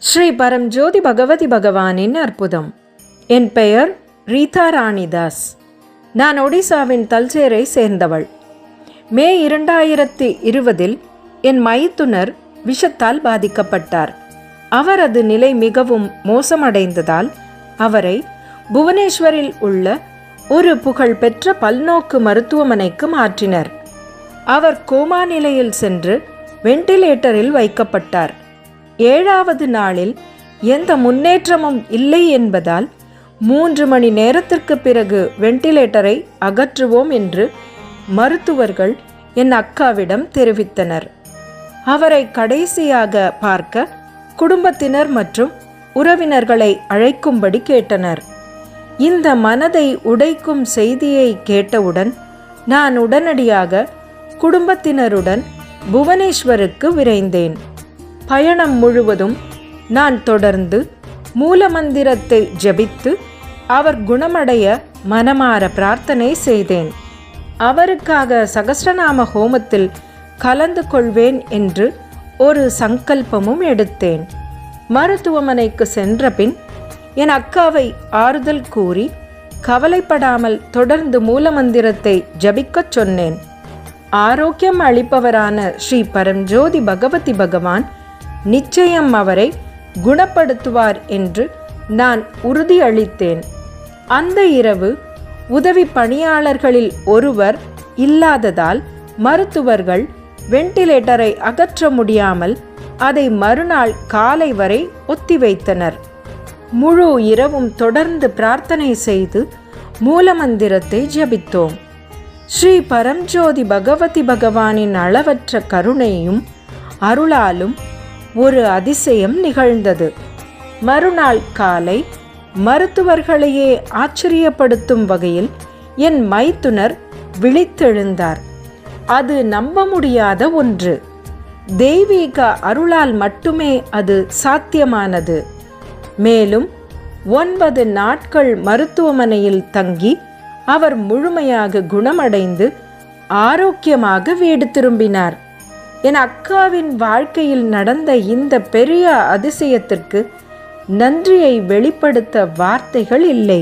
ஸ்ரீ பரம்ஜோதி பகவதி பகவானின் அற்புதம். என் பெயர் ரீதா ராணிதாஸ். நான் ஒடிசாவின் தல்சேரை சேர்ந்தவள். மே 2020 என் மைத்துனர் விஷத்தால் பாதிக்கப்பட்டார். அவரது நிலை மிகவும் மோசமடைந்ததால் அவரை புவனேஸ்வரில் உள்ள ஒரு புகழ்பெற்ற பல்நோக்கு மருத்துவமனைக்கு மாற்றினர். அவர் கோமா நிலையில் சென்று வெண்டிலேட்டரில் வைக்கப்பட்டார். 7வது நாளில் எந்த முன்னேற்றமும் இல்லை என்பதால் 3 மணி நேரத்திற்கு பிறகு வெண்டிலேட்டரை அகற்றுவோம் என்று மருத்துவர்கள் என் அக்காவிடம் தெரிவித்தனர். அவரை கடைசியாக பார்க்க குடும்பத்தினர் மற்றும் உறவினர்களை அழைக்கும்படி கேட்டனர். இந்த மனதை உடைக்கும் செய்தியை கேட்டவுடன் நான் உடனடியாக குடும்பத்தினருடன் புவனேஸ்வருக்கு விரைந்தேன். பயணம் முழுவதும் நான் தொடர்ந்து மூலமந்திரத்தை ஜபித்து அவர் குணமடைய மனமாற பிரார்த்தனை செய்தேன். அவருக்காக சகஸ்ரநாம ஹோமத்தில் கலந்து கொள்வேன் என்று ஒரு சங்கல்பமும் எடுத்தேன். மருத்துவமனைக்கு சென்ற பின் என் அக்காவை ஆறுதல் கூறி கவலைப்படாமல் தொடர்ந்து மூலமந்திரத்தை ஜபிக்கச் சொன்னேன். ஆரோக்கியம் அளிப்பவரான ஸ்ரீ பரம்ஜோதி பகவதி பகவான் நிச்சயம் அவரை குணப்படுத்துவார் என்று நான் உறுதியளித்தேன். அந்த இரவு உதவி பணியாளர்களில் ஒருவர் இல்லாததால் மருத்துவர்கள் வெண்டிலேட்டரை அகற்ற முடியாமல் அதை மறுநாள் காலை வரை ஒத்திவைத்தனர். முழு இரவும் தொடர்ந்து பிரார்த்தனை செய்து மூலமந்திரத்தை ஜபித்தோம். ஸ்ரீ பரம்ஜோதி பகவதி பகவானின் அளவற்ற கருணையும் அருளாலும் ஒரு அதிசயம் நிகழ்ந்தது. மறுநாள் காலை மருத்துவர்களையே ஆச்சரியப்படுத்தும் வகையில் என் மைத்துனர் விழித்தெழுந்தார். அது நம்ப முடியாத ஒன்று. தெய்வீக அருளால் மட்டுமே அது சாத்தியமானது. மேலும் 9 நாட்கள் மருத்துவமனையில் தங்கி அவர் முழுமையாக குணமடைந்து ஆரோக்கியமாக வீடு திரும்பினார். என் அக்காவின் வாழ்க்கையில் நடந்த இந்த பெரிய அதிசயத்திற்கு நன்றியை வெளிப்படுத்த வார்த்தைகள் இல்லை.